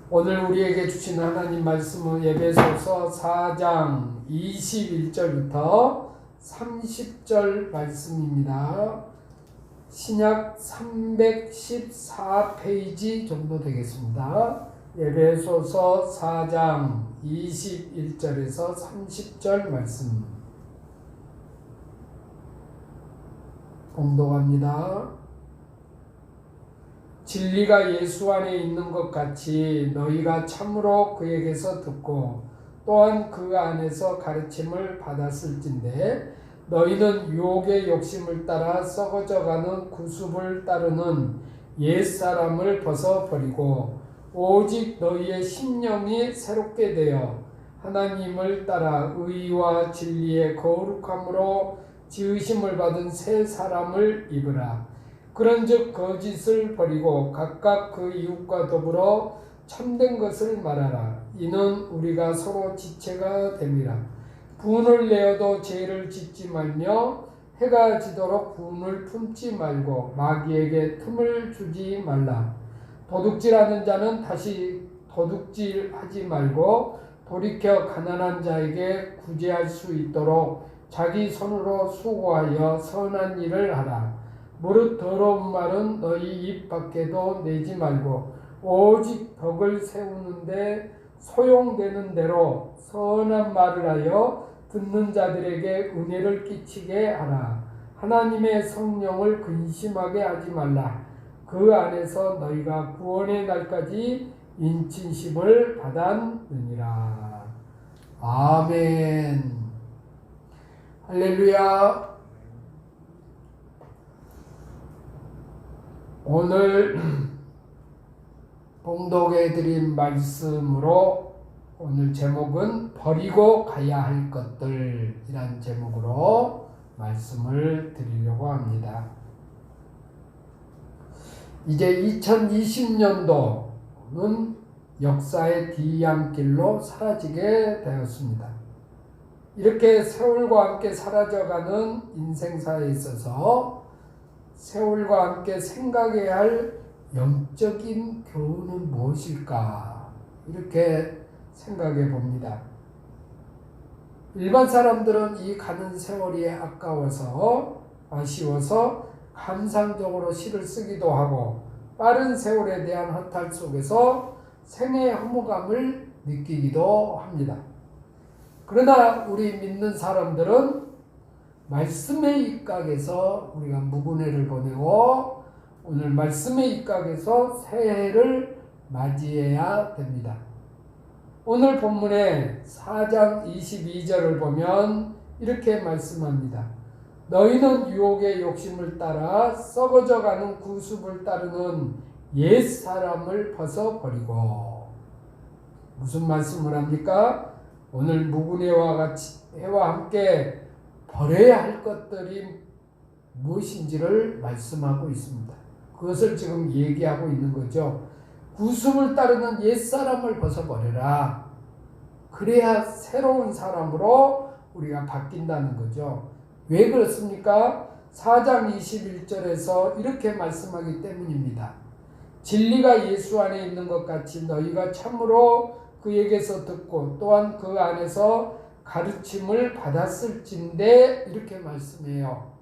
오늘 우리에게 주신 하나님 말씀은 에베소서 4장 21절부터 30절 말씀입니다. 신약 314페이지 정도 되겠습니다. 에베소서 4장 21절에서 30절 말씀 봉독합니다. 진리가 예수 안에 있는 것 같이 너희가 참으로 그에게서 듣고 또한 그 안에서 가르침을 받았을진데 너희는 유혹의 욕심을 따라 썩어져가는 구습을 따르는 옛사람을 벗어버리고 오직 너희의 심령이 새롭게 되어 하나님을 따라 의와 진리의 거룩함으로 지으심을 받은 새 사람을 입으라. 그런즉 거짓을 버리고 각각 그 이웃과 더불어 참된 것을 말하라. 이는 우리가 서로 지체가 됨이라. 분을 내어도 죄를 짓지 말며 해가 지도록 분을 품지 말고 마귀에게 틈을 주지 말라. 도둑질하는 자는 다시 도둑질하지 말고 돌이켜 가난한 자에게 구제할 수 있도록 자기 손으로 수고하여 선한 일을 하라. 무릇 더러운 말은 너희 입 밖에도 내지 말고 오직 덕을 세우는데 소용되는 대로 선한 말을 하여 듣는 자들에게 은혜를 끼치게 하라. 하나님의 성령을 근심하게 하지 말라. 그 안에서 너희가 구원의 날까지 인친심을 받았느니라. 아멘. 할렐루야. 오늘 봉독해드린 말씀으로 오늘 제목은 버리고 가야 할 것들이란 제목으로 말씀을 드리려고 합니다. 이제 2020년도는 역사의 뒤안길로 사라지게 되었습니다. 이렇게 세월과 함께 사라져가는 인생사에 있어서 세월과 함께 생각해야 할 영적인 교훈은 무엇일까? 이렇게 생각해 봅니다. 일반 사람들은 이 가는 세월이 아쉬워서 감상적으로 시를 쓰기도 하고 빠른 세월에 대한 허탈 속에서 생애의 허무감을 느끼기도 합니다. 그러나 우리 믿는 사람들은 말씀의 입각에서 우리가 무군해를 보내고 오늘 말씀의 입각에서 새해를 맞이해야 됩니다. 오늘 본문의 4장 22절을 보면 이렇게 말씀합니다. 너희는 유혹의 욕심을 따라 썩어져가는 구습을 따르는 옛사람을 벗어버리고. 무슨 말씀을 합니까? 오늘 무군해와 함께 버려야 할 것들이 무엇인지를 말씀하고 있습니다. 그것을 지금 얘기하고 있는 거죠. 구습을 따르는 옛사람을 벗어버려라. 그래야 새로운 사람으로 우리가 바뀐다는 거죠. 왜 그렇습니까? 4장 21절에서 이렇게 말씀하기 때문입니다. 진리가 예수 안에 있는 것 같이 너희가 참으로 그에게서 듣고 또한 그 안에서 가르침을 받았을진데 이렇게 말씀해요.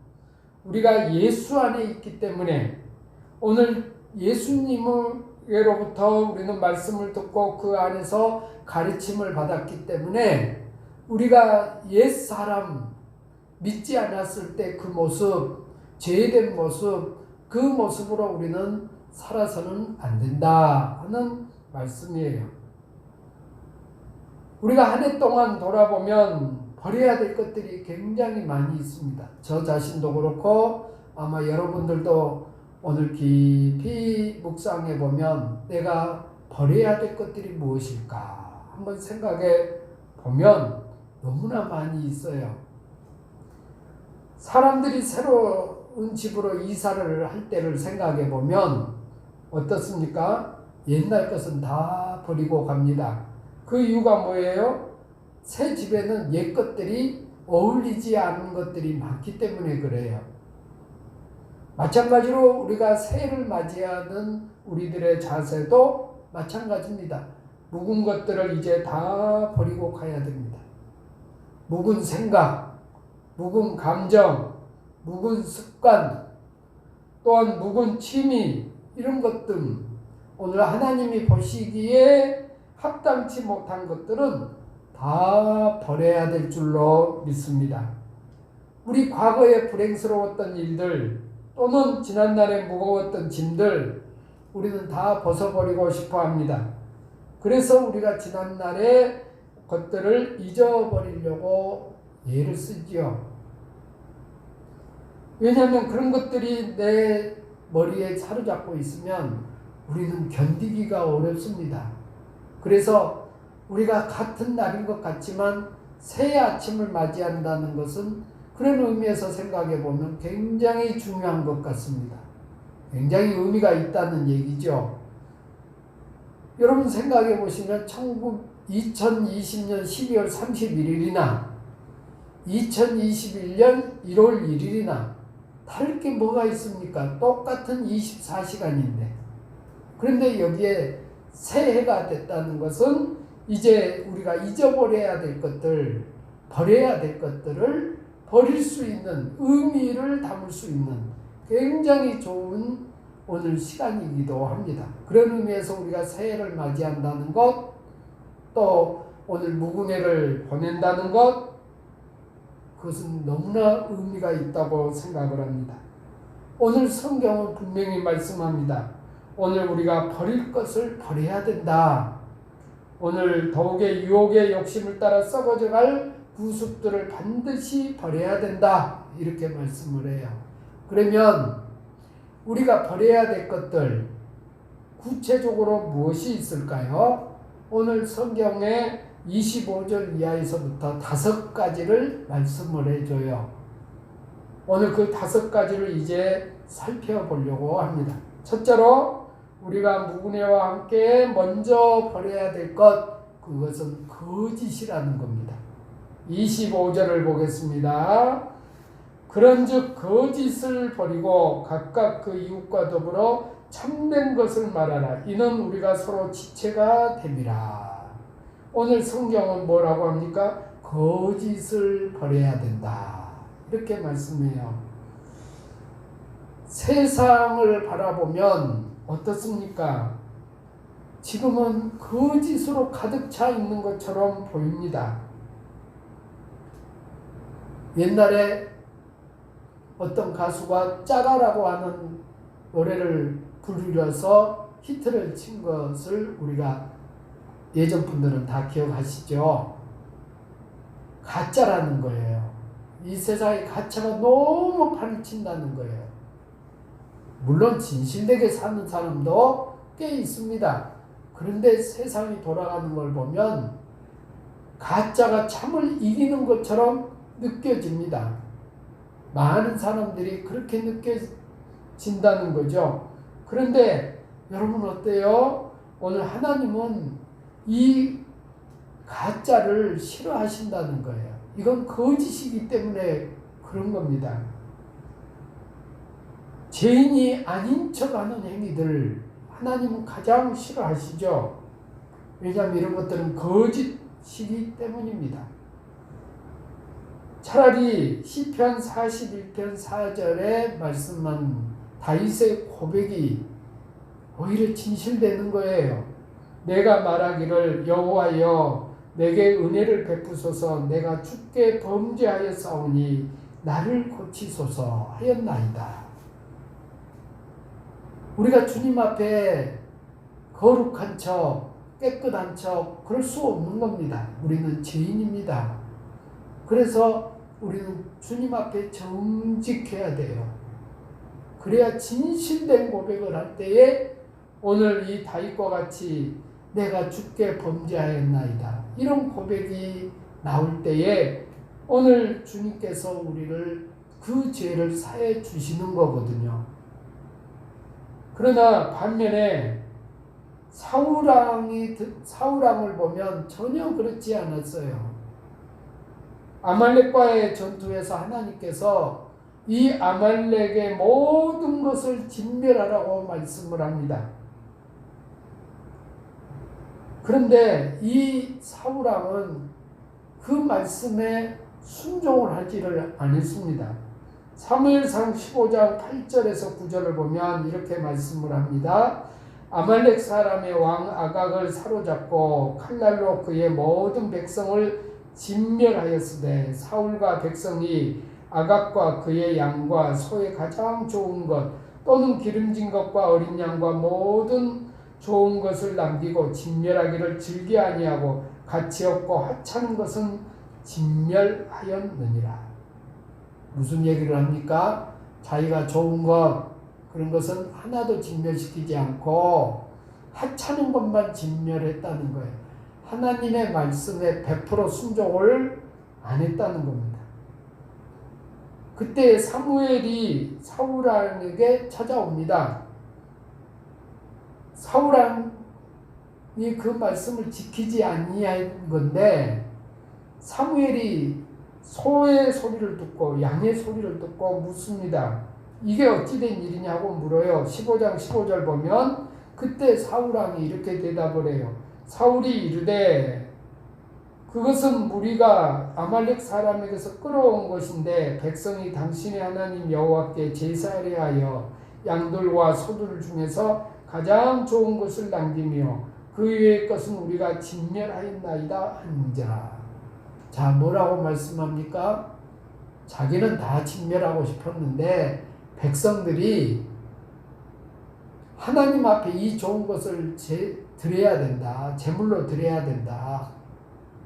우리가 예수 안에 있기 때문에 오늘 예수님으로부터 우리는 말씀을 듣고 그 안에서 가르침을 받았기 때문에 우리가 옛사람 믿지 않았을 때 그 모습, 죄된 모습, 그 모습으로 우리는 살아서는 안 된다 하는 말씀이에요. 우리가 한 해 동안 돌아보면 버려야 될 것들이 굉장히 많이 있습니다. 저 자신도 그렇고 아마 여러분들도 오늘 깊이 묵상해 보면 내가 버려야 될 것들이 무엇일까 한번 생각해 보면 너무나 많이 있어요. 사람들이 새로운 집으로 이사를 할 때를 생각해 보면 어떻습니까? 옛날 것은 다 버리고 갑니다. 그 이유가 뭐예요? 새 집에는 옛 것들이 어울리지 않는 것들이 많기 때문에 그래요. 마찬가지로 우리가 새해를 맞이하는 우리들의 자세도 마찬가지입니다. 묵은 것들을 이제 다 버리고 가야 됩니다. 묵은 생각, 묵은 감정, 묵은 습관, 또한 묵은 취미, 이런 것들, 오늘 하나님이 보시기에 합당치 못한 것들은 다 버려야 될 줄로 믿습니다. 우리 과거에 불행스러웠던 일들, 또는 지난날에 무거웠던 짐들, 우리는 다 벗어버리고 싶어 합니다. 그래서 우리가 지난날의 것들을 잊어버리려고 예를 쓰지요. 왜냐하면 그런 것들이 내 머리에 사로잡고 있으면 우리는 견디기가 어렵습니다. 그래서 우리가 같은 날인 것 같지만 새 아침을 맞이한다는 것은 그런 의미에서 생각해 보면 굉장히 중요한 것 같습니다. 굉장히 의미가 있다는 얘기죠. 여러분 생각해 보시면 2020년 12월 31일이나 2021년 1월 1일이나 다를 게 뭐가 있습니까? 똑같은 24시간인데. 그런데 여기에 새해가 됐다는 것은 이제 우리가 잊어버려야 될 것들, 버려야 될 것들을 버릴 수 있는, 의미를 담을 수 있는 굉장히 좋은 오늘 시간이기도 합니다. 그런 의미에서 우리가 새해를 맞이한다는 것, 또 오늘 무궁해를 보낸다는 것, 그것은 너무나 의미가 있다고 생각을 합니다. 오늘 성경은 분명히 말씀합니다. 오늘 우리가 버릴 것을 버려야 된다. 오늘 더욱의 유혹의 욕심을 따라 썩어져갈 구습들을 반드시 버려야 된다. 이렇게 말씀을 해요. 그러면 우리가 버려야 될 것들, 구체적으로 무엇이 있을까요? 오늘 성경에 25절 이하에서부터 5가지를 말씀을 해줘요. 오늘 그 5가지를 이제 살펴보려고 합니다. 첫째로 우리가 무궁해와 함께 먼저 버려야 될 것, 그것은 거짓이라는 겁니다. 25절을 보겠습니다. 그런즉 거짓을 버리고 각각 그 이웃과 더불어 참된 것을 말하라. 이는 우리가 서로 지체가 됨이라. 오늘 성경은 뭐라고 합니까? 거짓을 버려야 된다. 이렇게 말씀해요. 세상을 바라보면 어떻습니까? 지금은 거짓으로 가득 차 있는 것처럼 보입니다. 옛날에 어떤 가수가 짜라라고 하는 노래를 부르려서 히트를 친 것을 우리가 예전 분들은 다 기억하시죠? 가짜라는 거예요. 이 세상에 가짜가 너무 판을 친다는 거예요. 물론 진실되게 사는 사람도 꽤 있습니다. 그런데 세상이 돌아가는 걸 보면 가짜가 참을 이기는 것처럼 느껴집니다. 많은 사람들이 그렇게 느껴진다는 거죠. 그런데 여러분 어때요? 오늘 하나님은 이 가짜를 싫어하신다는 거예요. 이건 거짓이기 때문에 그런 겁니다. 죄인이 아닌 척하는 행위들 하나님은 가장 싫어하시죠. 왜냐하면 이런 것들은 거짓이기 때문입니다. 차라리 시편 41편 4절의 말씀만 다윗의 고백이 오히려 진실되는 거예요. 내가 말하기를 여호와여 내게 은혜를 베푸소서 내가 주께 범죄하였사오니 나를 고치소서 하였나이다. 우리가 주님 앞에 거룩한 척, 깨끗한 척 그럴 수 없는 겁니다. 우리는 죄인입니다. 그래서 우리는 주님 앞에 정직해야 돼요. 그래야 진실된 고백을 할 때에 오늘 이 다윗과 같이 내가 주께 범죄하였나이다. 이런 고백이 나올 때에 오늘 주님께서 우리를 그 죄를 사해 주시는 거거든요. 그러나 반면에 사울왕을 보면 전혀 그렇지 않았어요. 아말렉과의 전투에서 하나님께서 이 아말렉의 모든 것을 진멸하라고 말씀을 합니다. 그런데 이 사울왕은 그 말씀에 순종을 하지를 않았습니다. 사무엘상 15장 8절에서 9절을 보면 이렇게 말씀을 합니다. 아말렉 사람의 왕 아각을 사로잡고 칼날로 그의 모든 백성을 진멸하였으되 사울과 백성이 아각과 그의 양과 소의 가장 좋은 것 또는 기름진 것과 어린 양과 모든 좋은 것을 남기고 진멸하기를 즐겨 아니하고 가치 없고 하찮은 것은 진멸하였느니라. 무슨 얘기를 합니까? 자기가 좋은 것 그런 것은 하나도 진멸시키지 않고 하찮은 것만 진멸했다는 거예요. 하나님의 말씀에 100% 순종을 안 했다는 겁니다. 그때 사무엘이 사울왕에게 찾아옵니다. 사울왕이 그 말씀을 지키지 아니한 건데 사무엘이 소의 소리를 듣고 양의 소리를 듣고 묻습니다. 이게 어찌된 일이냐고 물어요. 15장 15절 보면 그때 사울왕이 이렇게 대답을 해요. 사울이 이르되 그것은 무리가 아말렉 사람에게서 끌어온 것인데 백성이 당신의 하나님 여호와께 제사를 하여 양들과 소들 중에서 가장 좋은 것을 남기며 그 외의 것은 우리가 진멸하였나이다 하는지라. 자, 뭐라고 말씀합니까? 자기는 다 진멸하고 싶었는데 백성들이 하나님 앞에 이 좋은 것을 드려야 된다. 제물로 드려야 된다.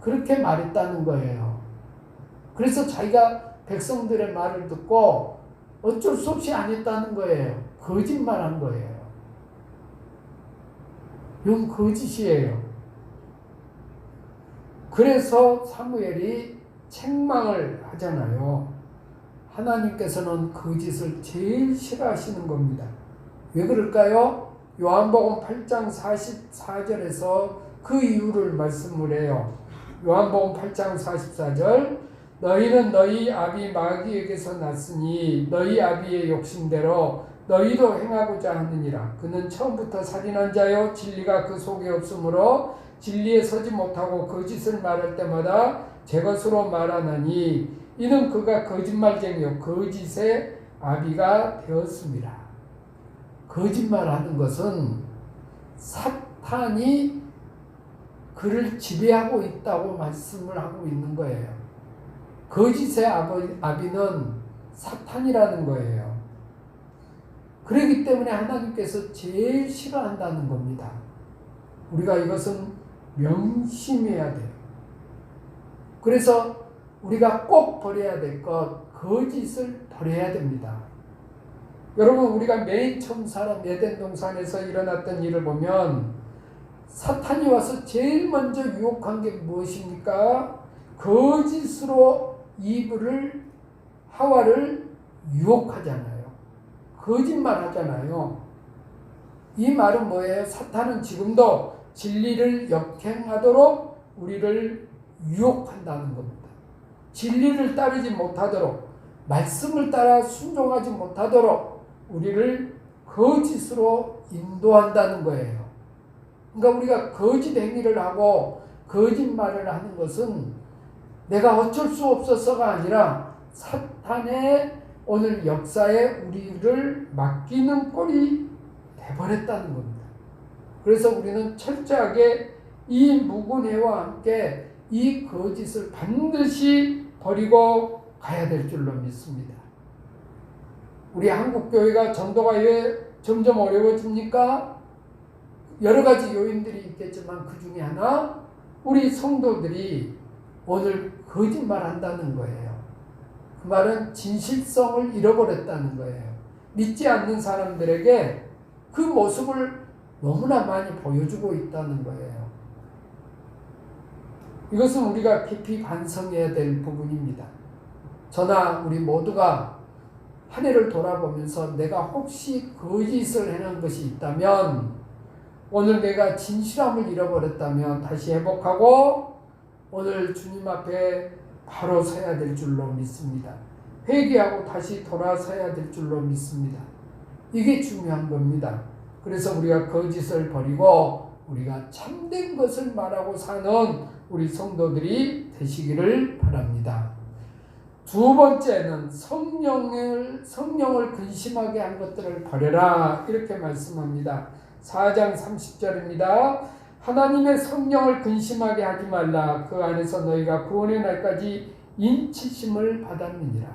그렇게 말했다는 거예요. 그래서 자기가 백성들의 말을 듣고 어쩔 수 없이 안 했다는 거예요. 거짓말한 거예요. 이건 거짓이에요. 그래서 사무엘이 책망을 하잖아요. 하나님께서는 거짓을 제일 싫어하시는 겁니다. 왜 그럴까요? 요한복음 8장 44절에서 그 이유를 말씀을 해요. 요한복음 8장 44절 너희는 너희 아비 마귀에게서 났으니 너희 아비의 욕심대로 너희도 행하고자 하느니라. 그는 처음부터 살인한 자요 진리가 그 속에 없으므로 진리에 서지 못하고 거짓을 말할 때마다 제 것으로 말하나니 이는 그가 거짓말쟁이요 거짓의 아비가 되었습니다. 거짓말하는 것은 사탄이 그를 지배하고 있다고 말씀을 하고 있는 거예요. 거짓의 아비는 사탄이라는 거예요. 그렇기 때문에 하나님께서 제일 싫어한다는 겁니다. 우리가 이것은 명심해야 돼요. 그래서 우리가 꼭 버려야 될 것, 거짓을 버려야 됩니다. 여러분, 우리가 맨 처음 사람 에덴 동산에서 일어났던 일을 보면 사탄이 와서 제일 먼저 유혹한 게 무엇입니까? 거짓으로 하와를 유혹하잖아요. 거짓말 하잖아요. 이 말은 뭐예요? 사탄은 지금도 진리를 역행하도록 우리를 유혹한다는 겁니다. 진리를 따르지 못하도록, 말씀을 따라 순종하지 못하도록 우리를 거짓으로 인도한다는 거예요. 그러니까 우리가 거짓 행위를 하고 거짓말을 하는 것은 내가 어쩔 수 없어서가 아니라 사탄의 오늘 역사에 우리를 맡기는 꼴이 돼버렸다는 겁니다. 그래서 우리는 철저하게 이 묵은회와 함께 이 거짓을 반드시 버리고 가야 될 줄로 믿습니다. 우리 한국교회가 전도가 왜 점점 어려워집니까? 여러 가지 요인들이 있겠지만 그 중에 하나 우리 성도들이 오늘 거짓말 한다는 거예요. 그 말은 진실성을 잃어버렸다는 거예요. 믿지 않는 사람들에게 그 모습을 너무나 많이 보여주고 있다는 거예요. 이것은 우리가 깊이 반성해야 될 부분입니다. 저나 우리 모두가 한 해를 돌아보면서 내가 혹시 거짓을 해놓은 것이 있다면 오늘 내가 진실함을 잃어버렸다면 다시 회복하고 오늘 주님 앞에 바로 서야 될 줄로 믿습니다. 회개하고 다시 돌아서야 될 줄로 믿습니다. 이게 중요한 겁니다. 그래서 우리가 거짓을 버리고 우리가 참된 것을 말하고 사는 우리 성도들이 되시기를 바랍니다. 두 번째는 성령을 근심하게 한 것들을 버려라, 이렇게 말씀합니다. 4장 30절입니다. 하나님의 성령을 근심하게 하지 말라. 그 안에서 너희가 구원의 날까지 인치심을 받았느니라.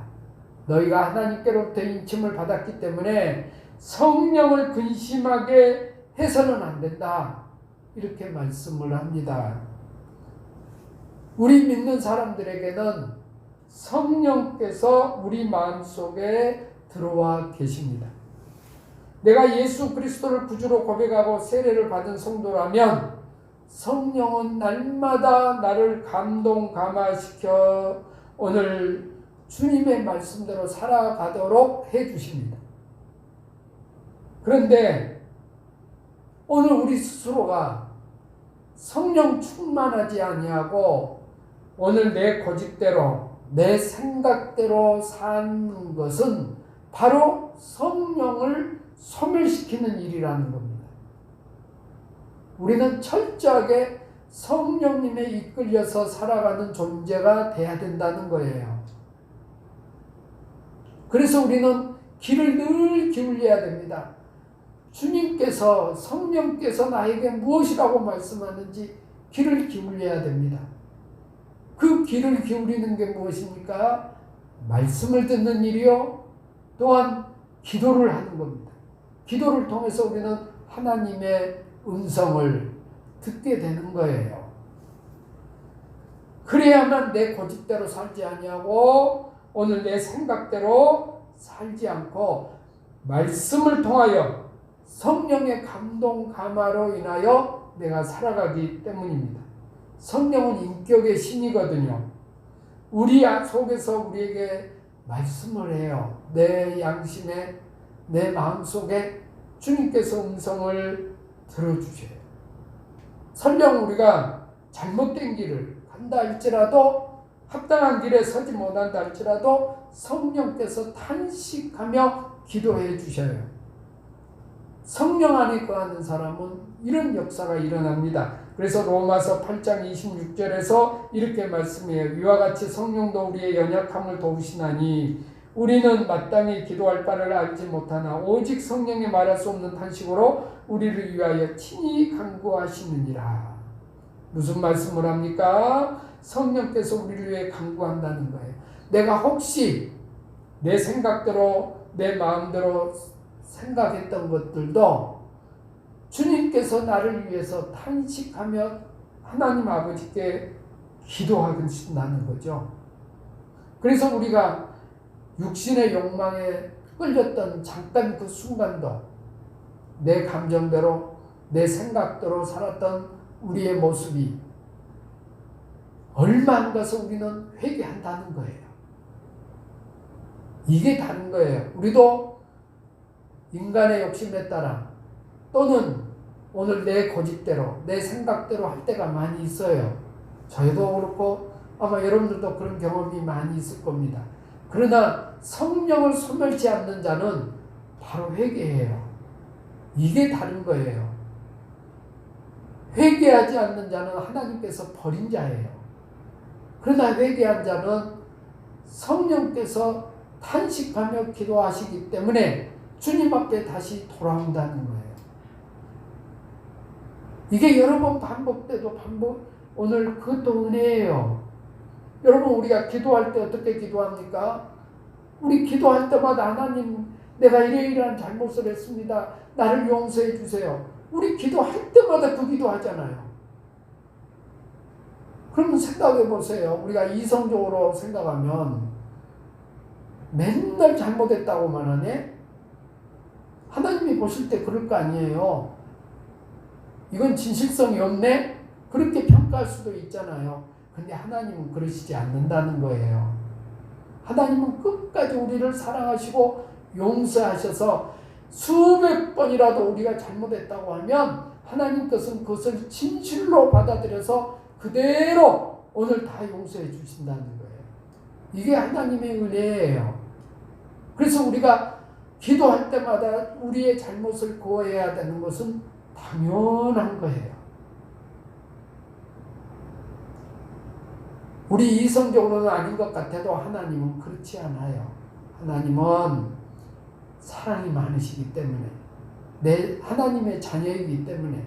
너희가 하나님께로부터 인침을 받았기 때문에 성령을 근심하게 해서는 안 된다, 이렇게 말씀을 합니다. 우리 믿는 사람들에게는 성령께서 우리 마음속에 들어와 계십니다. 내가 예수 그리스도를 구주로 고백하고 세례를 받은 성도라면 성령은 날마다 나를 감동 감화시켜 오늘 주님의 말씀대로 살아가도록 해주십니다. 그런데 오늘 우리 스스로가 성령 충만하지 아니하고 오늘 내 고집대로 내 생각대로 사는 것은 바로 성령을 소멸시키는 일이라는 겁니다. 우리는 철저하게 성령님에 이끌려서 살아가는 존재가 돼야 된다는 거예요. 그래서 우리는 귀를 늘 기울여야 됩니다. 주님께서, 성령께서 나에게 무엇이라고 말씀하는지 귀를 기울여야 됩니다. 그 귀를 기울이는 게 무엇입니까? 말씀을 듣는 일이요, 또한 기도를 하는 겁니다. 기도를 통해서 우리는 하나님의 음성을 듣게 되는 거예요. 그래야만 내 고집대로 살지 아니하고 오늘 내 생각대로 살지 않고 말씀을 통하여 성령의 감동 감화로 인하여 내가 살아가기 때문입니다. 성령은 인격의 신이거든요. 우리 속에서 우리에게 말씀을 해요. 내 양심에, 내 마음속에 주님께서 음성을 들어주셔요. 설령 우리가 잘못된 길을 간다 할지라도, 합당한 길에 서지 못한다 할지라도 성령께서 탄식하며 기도해 주셔요. 성령 안에 거하는 사람은 이런 역사가 일어납니다. 그래서 로마서 8장 26절에서 이렇게 말씀해요. 이와 같이 성령도 우리의 연약함을 도우시나니 우리는 마땅히 기도할 바를 알지 못하나 오직 성령이 말할 수 없는 탄식으로 우리를 위하여 친히 간구하시느니라. 무슨 말씀을 합니까? 성령께서 우리를 위해 간구한다는 거예요. 내가 혹시 내 생각대로, 내 마음대로 생각했던 것들도 주님께서 나를 위해서 탄식하며 하나님 아버지께 기도하신다는 거죠. 그래서 우리가 육신의 욕망에 끌렸던 잠깐 그 순간도 내 감정대로, 내 생각대로 살았던 우리의 모습이 얼마 안 가서 우리는 회개한다는 거예요. 이게 다른 거예요. 우리도 인간의 욕심에 따라 또는 오늘 내 고집대로, 내 생각대로 할 때가 많이 있어요. 저희도 그렇고 아마 여러분들도 그런 경험이 많이 있을 겁니다. 그러나 성령을 소멸치 않는 자는 바로 회개해요. 이게 다른 거예요. 회개하지 않는 자는 하나님께서 버린 자예요. 그러나 회개한 자는 성령께서 탄식하며 기도하시기 때문에 주님 앞에 다시 돌아온다는 거예요. 이게 여러 번 반복돼도 오늘 그것도 은혜예요. 여러분, 우리가 기도할 때 어떻게 기도합니까? 우리 기도할 때마다 하나님, 내가 이러이러한 잘못을 했습니다. 나를 용서해 주세요. 우리 기도할 때마다 그 기도하잖아요. 그러면 생각해 보세요. 우리가 이성적으로 생각하면 맨날 잘못했다고만 하네? 하나님이 보실 때 그럴 거 아니에요. 이건 진실성이 없네? 그렇게 평가할 수도 있잖아요. 근데 하나님은 그러시지 않는다는 거예요. 하나님은 끝까지 우리를 사랑하시고 용서하셔서 수백 번이라도 우리가 잘못했다고 하면 하나님 것은 그것을 진실로 받아들여서 그대로 오늘 다 용서해 주신다는 거예요. 이게 하나님의 은혜예요. 그래서 우리가 기도할 때마다 우리의 잘못을 고해야 되는 것은 당연한 거예요. 우리 이성적으로는 아닌 것 같아도 하나님은 그렇지 않아요. 하나님은 사랑이 많으시기 때문에, 내 하나님의 자녀이기 때문에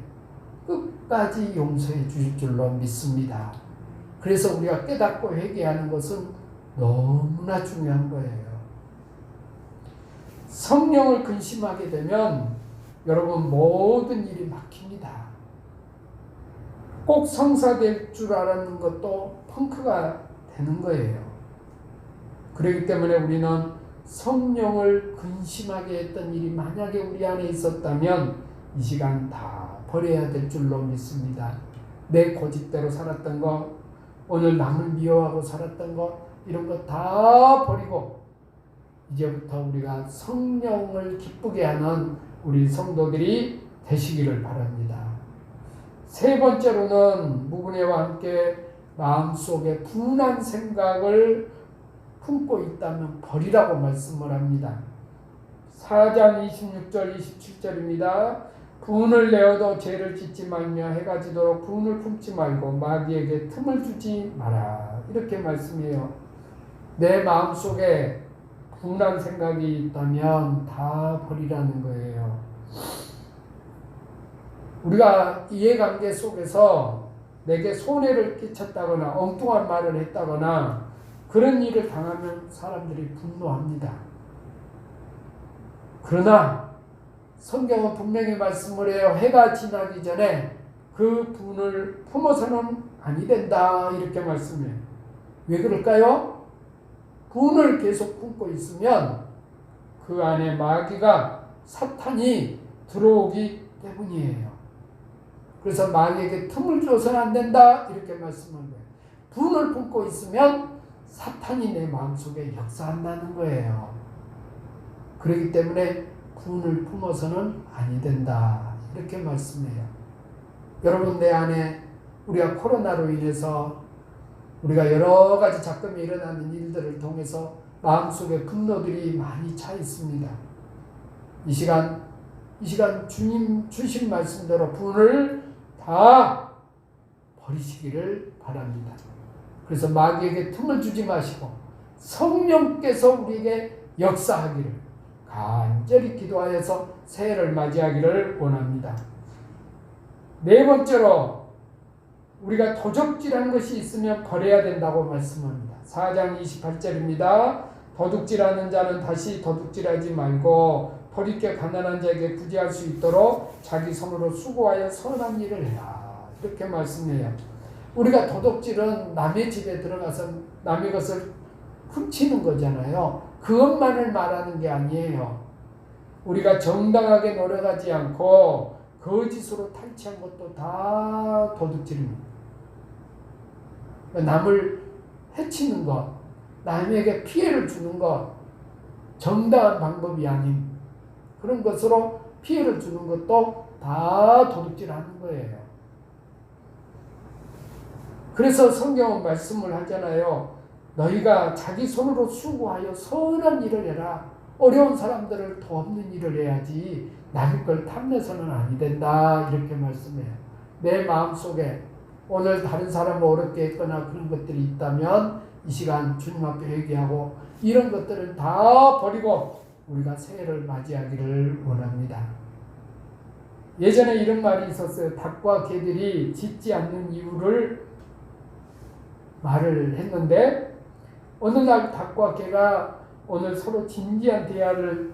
끝까지 용서해 주실 줄로 믿습니다. 그래서 우리가 깨닫고 회개하는 것은 너무나 중요한 거예요. 성령을 근심하게 되면 여러분 모든 일이 막힙니다. 꼭 성사될 줄 알았는 것도 펑크가 되는 거예요. 그렇기 때문에 우리는 성령을 근심하게 했던 일이 만약에 우리 안에 있었다면 이 시간 다 버려야 될 줄로 믿습니다. 내 고집대로 살았던 것, 오늘 남을 미워하고 살았던 것, 이런 것 다 버리고 이제부터 우리가 성령을 기쁘게 하는 우리 성도들이 되시기를 바랍니다. 세 번째로는 무분해와 함께 마음속에 분한 생각을 품고 있다면 버리라고 말씀을 합니다. 4장 26절 27절입니다. 분을 내어도 죄를 짓지 말며 해가 지도록 분을 품지 말고 마귀에게 틈을 주지 마라. 이렇게 말씀해요. 내 마음속에 분한 생각이 있다면 다 버리라는 거예요. 우리가 이해관계 속에서 내게 손해를 끼쳤다거나 엉뚱한 말을 했다거나 그런 일을 당하면 사람들이 분노합니다. 그러나 성경은 분명히 말씀을 해요. 해가 지나기 전에 그 분을 품어서는 아니 된다. 이렇게 말씀해요. 왜 그럴까요? 분을 계속 품고 있으면 그 안에 마귀가 사탄이 들어오기 때문이에요. 그래서 마귀에게 틈을 줘서는 안 된다. 이렇게 말씀한 거예요. 분을 품고 있으면 사탄이 내 마음속에 역사한다는 거예요. 그렇기 때문에 분을 품어서는 아니 된다. 이렇게 말씀해요. 여러분, 내 안에 우리가 코로나로 인해서 우리가 여러 가지 작금이 일어나는 일들을 통해서 마음속에 분노들이 많이 차 있습니다. 이 시간 주님 주신 말씀대로 분을 다 버리시기를 바랍니다. 그래서 마귀에게 틈을 주지 마시고 성령께서 우리에게 역사하기를 간절히 기도하여서 새해를 맞이하기를 원합니다. 네 번째로 우리가 도적질하는 것이 있으면 버려야 된다고 말씀합니다. 4장 28절입니다. 도둑질하는 자는 다시 도둑질하지 말고 버릴 게 가난한 자에게 구제할 수 있도록 자기 손으로 수고하여 선한 일을 해라. 이렇게 말씀해요. 우리가 도둑질은 남의 집에 들어가서 남의 것을 훔치는 거잖아요. 그것만을 말하는 게 아니에요. 우리가 정당하게 노력하지 않고 거짓으로 탈취한 것도 다 도둑질입니다. 남을 해치는 것, 남에게 피해를 주는 것, 정당한 방법이 아닌 그런 것으로 피해를 주는 것도 다 도둑질하는 거예요. 그래서 성경은 말씀을 하잖아요. 너희가 자기 손으로 수고하여 선한 일을 해라. 어려운 사람들을 돕는 일을 해야지 남의 걸 탐내서는 아니 된다. 이렇게 말씀해요. 내 마음속에 오늘 다른 사람을 어렵게 했거나 그런 것들이 있다면 이 시간 주님 앞에 회개하고 이런 것들은 다 버리고 우리가 새해를 맞이하기를 원합니다. 예전에 이런 말이 있었어요. 닭과 개들이 짖지 않는 이유를 말을 했는데 어느 날 닭과 개가 오늘 서로 진지한 대화를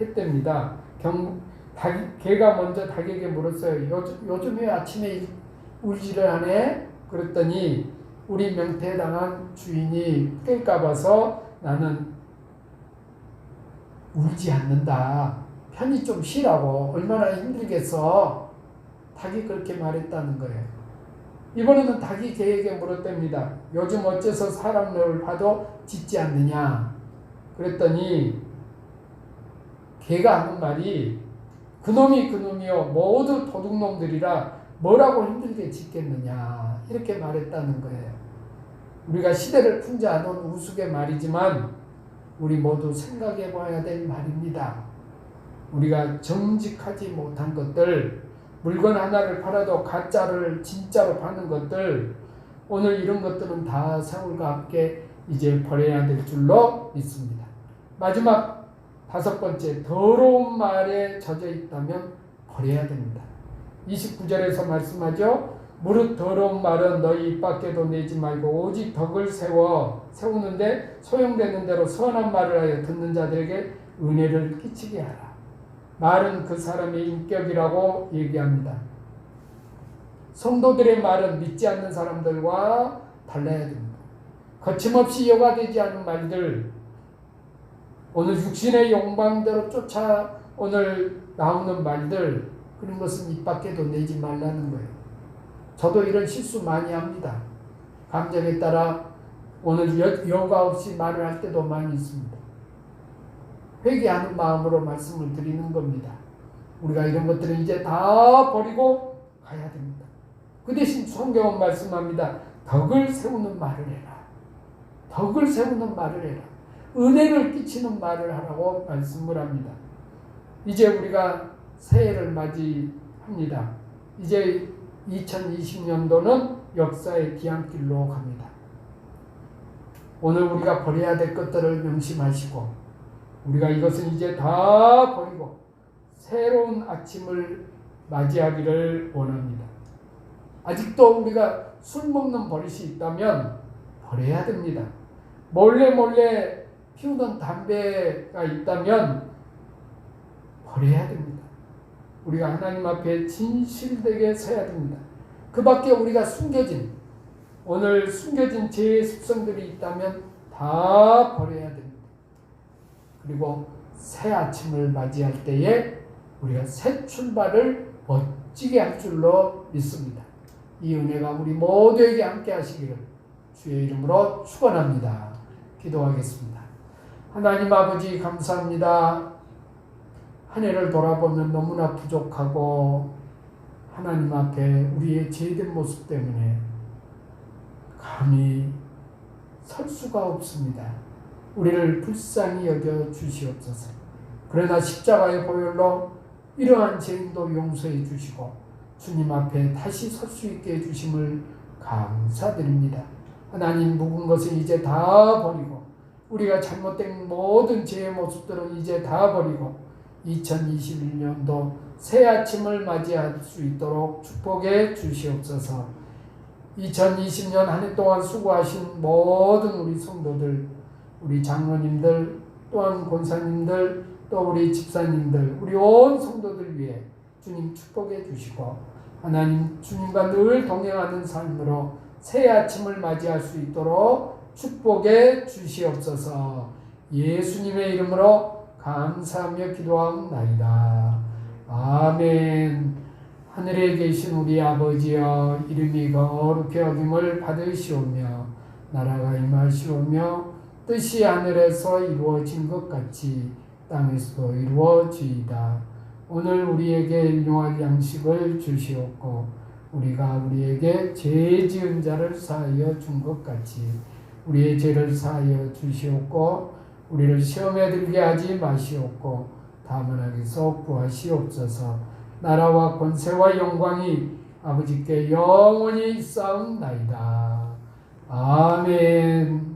했답니다. 개가 먼저 닭에게 물었어요. 요즘 왜 아침에 울지를 않네? 그랬더니 우리 명태당한 주인이 깰까 봐서 나는 울지 않는다. 편히 좀 쉬라고. 얼마나 힘들겠어. 닭이 그렇게 말했다는 거예요. 이번에는 닭이 개에게 물었답니다. 요즘 어째서 사람을 봐도 짖지 않느냐? 그랬더니 개가 하는 말이 그놈이요 모두 도둑놈들이라 뭐라고 힘들게 짖겠느냐? 이렇게 말했다는 거예요. 우리가 시대를 풍지 않은 우스개 말이지만 우리 모두 생각해 봐야 될 말입니다. 우리가 정직하지 못한 것들, 물건 하나를 팔아도 가짜를 진짜로 파는 것들, 오늘 이런 것들은 다 세월과 함께 이제 버려야 될 줄로 믿습니다. 마지막 5번째, 더러운 말에 젖어 있다면 버려야 됩니다. 29절에서 말씀하죠. 무릇 더러운 말은 너희 입 밖에도 내지 말고 오직 덕을 세우는데 소용되는 대로 선한 말을 하여 듣는 자들에게 은혜를 끼치게 하라. 말은 그 사람의 인격이라고 얘기합니다. 성도들의 말은 믿지 않는 사람들과 달라야 됩니다. 거침없이 여과되지 않은 말들, 오늘 육신의 욕망대로 쫓아 오늘 나오는 말들, 그런 것은 입 밖에도 내지 말라는 거예요. 저도 이런 실수 많이 합니다. 감정에 따라 오늘 여과 없이 말을 할 때도 많이 있습니다. 회개하는 마음으로 말씀을 드리는 겁니다. 우리가 이런 것들은 이제 다 버리고 가야 됩니다. 그 대신 성경은 말씀합니다. 덕을 세우는 말을 해라. 덕을 세우는 말을 해라. 은혜를 끼치는 말을 하라고 말씀을 합니다. 이제 우리가 새해를 맞이합니다. 이제 2020년도는 역사의 뒤안길로 갑니다. 오늘 우리가 버려야 될 것들을 명심하시고 우리가 이것은 이제 다 버리고 새로운 아침을 맞이하기를 원합니다. 아직도 우리가 술 먹는 버릇이 있다면 버려야 됩니다. 몰래 피우던 담배가 있다면 버려야 됩니다. 우리가 하나님 앞에 진실되게 서야 됩니다. 그 밖에 우리가 오늘 숨겨진 죄의 습성들이 있다면 다 버려야 됩니다. 그리고 새 아침을 맞이할 때에 우리가 새 출발을 멋지게 할 줄로 믿습니다. 이 은혜가 우리 모두에게 함께 하시기를 주의 이름으로 축원합니다. 기도하겠습니다. 하나님 아버지 감사합니다. 한 해를 돌아보면 너무나 부족하고 하나님 앞에 우리의 죄된 모습 때문에 감히 설 수가 없습니다. 우리를 불쌍히 여겨 주시옵소서. 그러나 십자가의 보혈로 이러한 죄인도 용서해 주시고 주님 앞에 다시 설 수 있게 해주심을 감사드립니다. 하나님, 묵은 것은 이제 다 버리고 우리가 잘못된 모든 죄의 모습들은 이제 다 버리고 2021년도 새 아침을 맞이할 수 있도록 축복해 주시옵소서. 2020년 한 해 동안 수고하신 모든 우리 성도들, 우리 장로님들, 또한 권사님들, 또 우리 집사님들, 우리 온 성도들 위해 주님 축복해 주시고 하나님 주님과 늘 동행하는 삶으로 새 아침을 맞이할 수 있도록 축복해 주시옵소서. 예수님의 이름으로 감사하며 기도하옵나이다. 아멘. 하늘에 계신 우리 아버지여, 이름이 거룩히 여김을 받으시오며 나라가 임하시오며 뜻이 하늘에서 이루어진 것 같이 땅에서도 이루어지이다. 오늘 우리에게 일용할 양식을 주시옵고 우리가 우리에게 죄 지은 자를 사하여 준 것 같이 우리의 죄를 사하여 주시옵고 우리를 시험에 들게 하지 마시옵고 다만 악에서 구하시옵소서. 나라와 권세와 영광이 아버지께 영원히 있사옵나이다. 아멘.